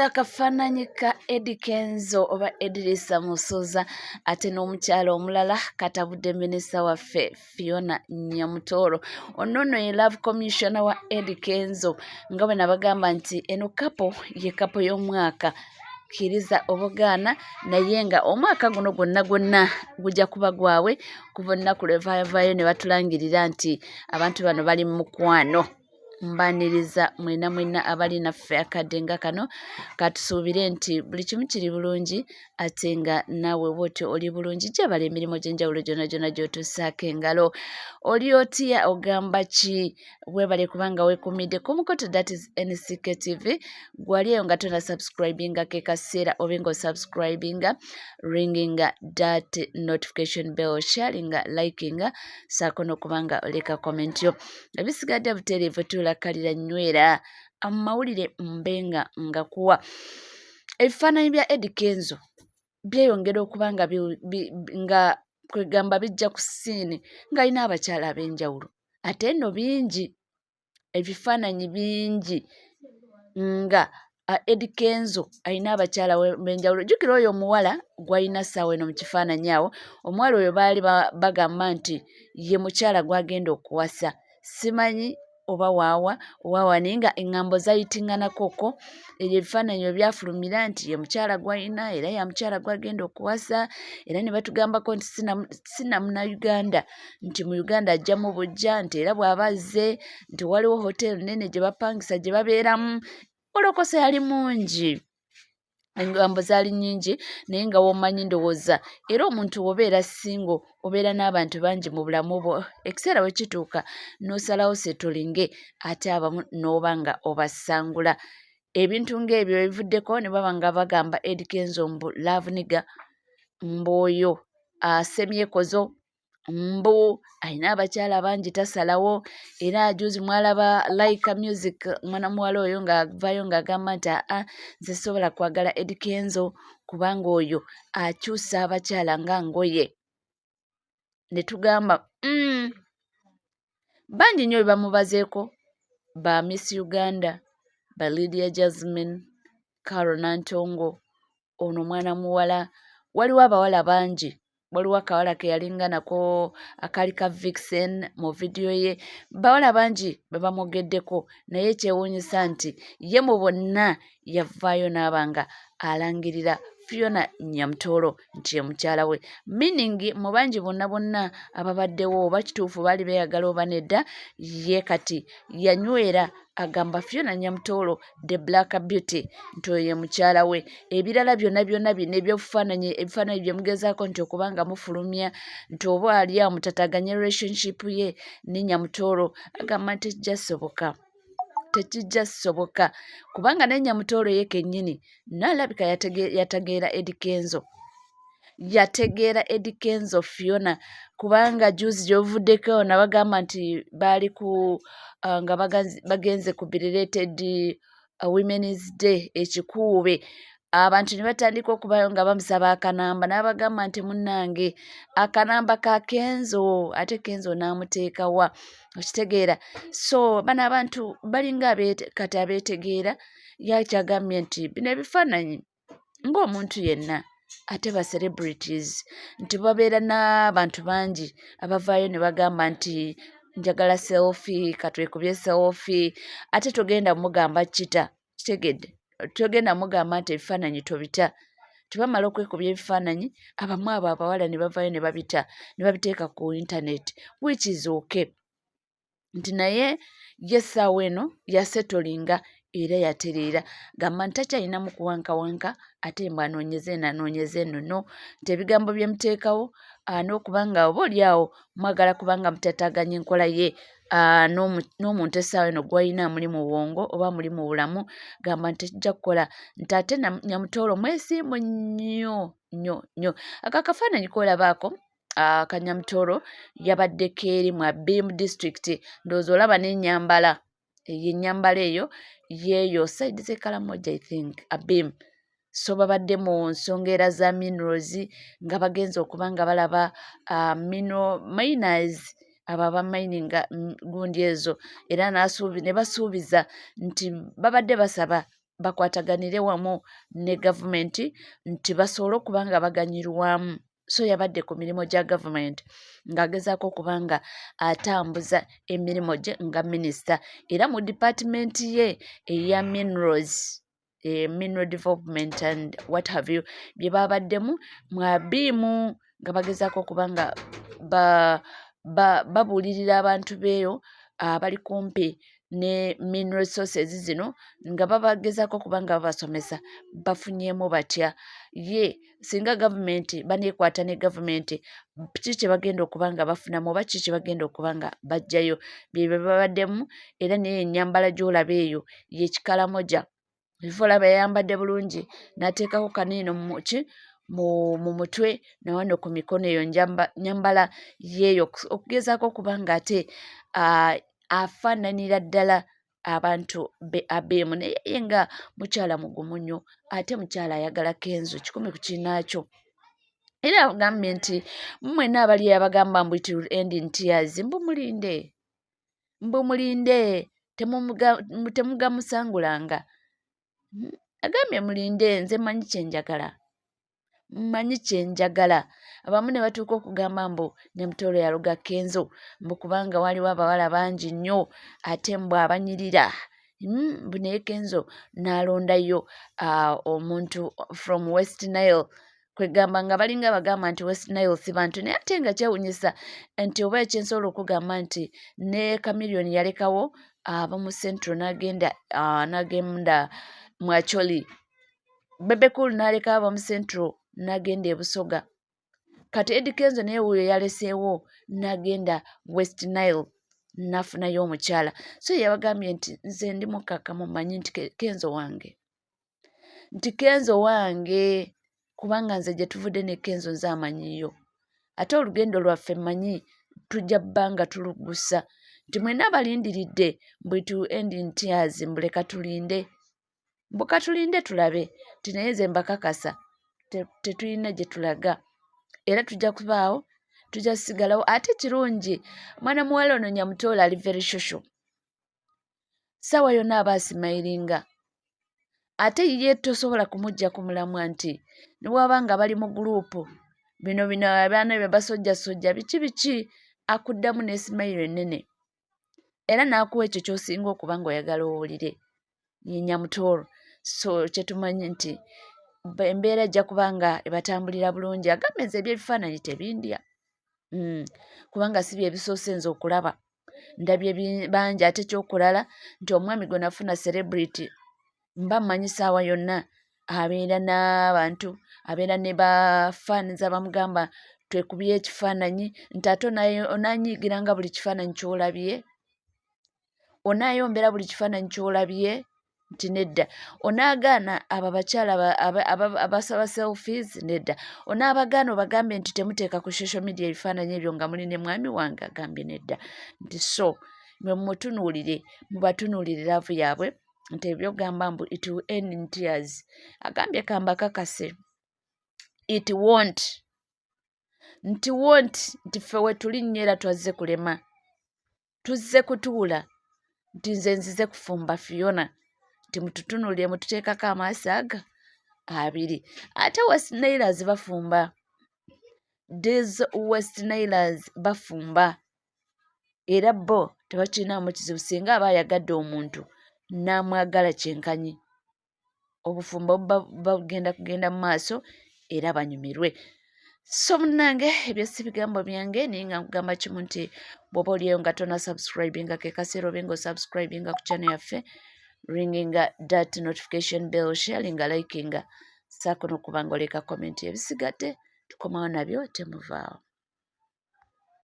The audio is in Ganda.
akafaananyi ka Eddie Kenzo oba Edrisa Musuuza ate n'omukyala omulala katabudde minisita waffe Fiona Nyamutoolo. Ono nno ye Love Commissioner wa Eddie Kenzo nga bwe nabagamba nti eno kapo ye kapo y'omwaka. Kkiriza obugaana naye nga omwaka guno gwonna gujja kuba gwabwe kuva olunaku lwe vaayavaayo ne batulangirira nti abantu bano bali mu mukwano. Mbaniriza mwena abali naffe akadde nga kano katusuubire nti buli kimu kiri bulungi ate nga naawe bw'otyo oli bulungi gyebala emirimu gy'enjawulo gyonna gy'otussaako engalo. Oli otya ogamba ki? Weebale kubanga weekuumidde ku Mukoto, that is NCK TV. Gwali eyo nga tona subscribinga ke kaseera obe ng'osubscribinga, ringinga that notification bell, sharinga, likinga, saako n'okubanga oleka comment yo. Ebisigadde buteerevu tuulakalira nywera amawulire mbenga nga kuwa. Ebifaananyi bya Eddie Kenzo byeyongera okuba nga kwegamba bijja ku ssiini ng'alina abakyala ab'enjawulo ate nno bingi, ebifaananyi bingi nga Eddie Kenzo alina abakyala b'enjawulo. Jjukira oyo omuwala gw'alina ssaawa eno mu kifaananyi awo, omuwala oyo baali bagamba nti ye mukyala gw'agenda okuwasa. Simanyi oba waawa naye nga eŋŋambo zayitinganakoko. Ebyo ebifaananyi bwe byafulumira nti ye mukyala gw'alina era ya mukyala gw'agenda okuwasa, era ne batugambako nti si namunnauganda, nti mu Uganda ajjamu buggya, nti era bw'aba azze nti waliwo hoteri nnene gye bapangisa gye babeeramu. Olokose yali mungi, engambo zaali nnyingi naye nga w'omanyi ndowooza era omuntu bw'obeera singo obeera n'abantu bangi mu bulamu bwo, ekiseera we kituuka n'osalawo setolinge ate abamu n'oba nga obasangula. Ebintu ng'ebyo bivuddeko ne baba nga bagamba Eddie Kenzo mbu love nigga, mb'oyo asemyekozo, mbu alina abakyala bangi tasalawo. Era juzi mwalaba Like Music mwana muwala oyo ng'avaayo ng'agamba nti nze sobola kwagala Eddie Kenzo kubanga oyo akyusa abakyala nga ngoye. Ne tugamba bangi nnyo be bamubazeeko, ba Miss Uganda, ba Lydia Jasmine, Carol Nantongo, ono mwana muwala. Waliwo abawala bangi, waliwo akawala ke yalinganako akaali ka Vixen mu vidiyo ye. Bawala bangi be bamwogeddeko naye ekyewuunyisa nti ye mu bonna yavaayo n'aba nga alangirira Fiona Nyamutoolo nti ye mukyala we. Meaning mu bangi bonna ababaddewo oba kituufu baali beeyagala oba nedda, ye kati yanywera agamba Fiona Nyamutoolo the Black Beauty nti oyo ye mukyala we. Ebirala byonna bino ebifaananyi bye mugezaako nti okuba nga mufulumya nti oba ali awo mutataganye relationship ye ne Nyamutoolo, agamba nti tekijja soboka kubanga ne Nyamutoolo ye kennyini n'alabika yategeera Eddie Kenzo. Yategeera Eddie Kenzo Fiona kubanga juzi gy'ovuddeko nabagamba nti baali nga bagenze ku belated Women's Day ekikuube. Abantu ne batandika okubayo nga bamusaba akanamba, n'abagamba nti munnange akanamba ka Kenzo, ate Kenzo n'amuteeka wa? Okitegeera. So bano abantu balinga kati abeetegeera, yakyagambye nti bino ebifaananyi ng'omuntu yenna ate ba celebrities nti babeera n'abantu bangi abavaayo ne bagamba nti njagala selfie, katwekubye selfie, ate togenda mugamba kita, kitegedde, togenda mugamba nti ebifaananyi tobita. Tebamala okwekubya ebifaananyi, abamu abo abawala ne bavaayo ne babiteeka ku internet, which is okay. Nti naye ye essaawa eno yasetolinga era yatereera, gamba nti takyalinamu kuwankawanka ate mbu anoonyeze nno, nti ebigambo bye muteekawo n'okuba nga oboolyawo mwagala kubanga mutataganya enkola ye n'omuntu essaawa eno gw'alina muli mu bwongo oba muli mu bulamu, gamba nti tekijja kukola, nti ate Nyamutoolo mwesimbu nnyo. Akafaananyi k'olabaako ka Nyamutoolo yabaddeko eri mu Abiim district, ndowooza olaba n'ennyambala eyo yeeyo side z'e Karamoja I think Abiim. So babadde mu nsonga era za minerals nga bagenze okuba nga balaba miners abo abamininga gundi ezo, era ne basuubiza nti babadde basaba bakwataganire wamu ne gavumenti nti basobole okuba nga baganyirwamu. So yabadde ku mirimu gya gavumenti ng'agezaako okuba nga atambuza emirimu gye nga minisita, era mu dipaatimenti ye eya minerals, mineral development and what have you, bye babaddemu mwabiimu nga bagezaako okuba nga babuulirira abantu beeyo abali kumpi ne mineral resources zino nga babagezaako okuba nga babasomesa bafunyeemu batya, ye singa gavumenti baneekwata ne gavumenti kiki kye bagenda okuba nga bafunamu oba kiki kye bagenda okuba nga baggyayo, bye babaddemu. Era naye ennyambala gy'olaba eyo y'ekikalamoja, iva olaba yayambadde bulungi n'ateekako kaniino mu mutwe na wano ku mikono, eyo nnyambala yeeyo okugezaako okuba nga ate afaananira ddala abantu abeemu. Naye ye nga mukyala mugumu nnyo, ate mukyala ayagala Kenzo kikumi ku kinnaakyo. Era agambye nti mwenna abali abagamba mbu it will end in tears, mulinde temugamusangulanga. Agambye mulinde, nze mmanyi kyenjagala. Abamu ne batuuka okugamba mbu Nyamutoolo yaluga Kenzo mbu kubanga waliwo abawala bangi nnyo ate mbu abanyirira, mbu naye Kenzo n'alondayo omuntu from West Nile, kwegamba nga balinga bagamba nti West Nile si bantu, naye ate nga kyewuunyisa nti oba ekyensobola okugamba nti ne Chameleone yalekawo ab'omu Central n'agenda Mwacholi, Bebe Cool n'aleka ab'omu Central n'agenda e Busoga, kati Eddie Kenzo naye wuuyo yaleseewo n'agenda West Nile n'afunayo omukyala. So yabagambye nti nze ndi mukkakkamu mmanyi nti Kenzo wange kubanga nze gye tuvudde ne Kenzo nze amanyiyo, ate olugendo lwaffe mmanyi tujja bbanga tulugusa, nti mwenna balindiridde mbu it will end in tears, mbu leka tulinde, mbu katulinde tulabe, nti naye nze mbakakasa tetulina gye tulaga era tujja kubaawo, tujja kusigalawo. Ate kirungi mwana muwala ono Nyamutoolo ali very social, ssaawa yonna aba asimayiringa, ate ye tosobola kumugya ku mulamwa nti ne bw'aba nga bali mu guruupu bino abaana be basojjasojja biki akuddamu n'esimayiro ennene, era n'akuwa ekyo ky'osinga okuba ng'oyagala owulire, ye Nyamutoolo. So kyetumanyi nti embeera ejja kuba nga ebatambulira bulungi. Agambe nze ebyebifaananyi tebindya, kubanga si bye bisoose nze okulaba, ndabye bangi. Ate kyokulala nti omwami gwe nafuna celebrity mba mmanyi ssaawa yonna abeera n'abantu, abeera ne bafaaniza bamugamba twekubye ekifaananyi, nti ate onaanyiigira nga buli kifaananyi ky'olabye, onaayombera buli kifaananyi ky'olabye, nti nedda. Onaagaana abo abakyala abasaba selfies, nedda. Onaabagaana obagambe nti temuteeka ku social media ebifaananyi ebyo nga muli ne mwami wange, agambye nedda. Nti so mumutunuulire, mubatunuulire laavu yaabwe, nti ebyogamba mbu it will end in tears, agambye kambakakase it won't, nti ffe we tuli nnyo era twazze kulema, tuzze kutuula, nti nze nzize kufumba Fiona, nti mututunuulire mututeekako amaaso aga abiri. Ate West Nailers bafumba, these West Nailers bafumba, era bo tebakirinaamu kizibu singa aba ayagadde omuntu n'amwagala kyenkanyi, obufumbo kugenda mu maaso era banyumirwe. So munnange ebyo si bigambo byange, naye nga nkugamba kimu nti bw'oba oliyo nga tona subscribinga, ke kaseera obe nga osubscribinga ku channel yaffe, ringinga that notification bell, sharinga, likinga, saako n'okuba nga oleka comment. Ebisigadde tukomawo nabyo temuvaawo.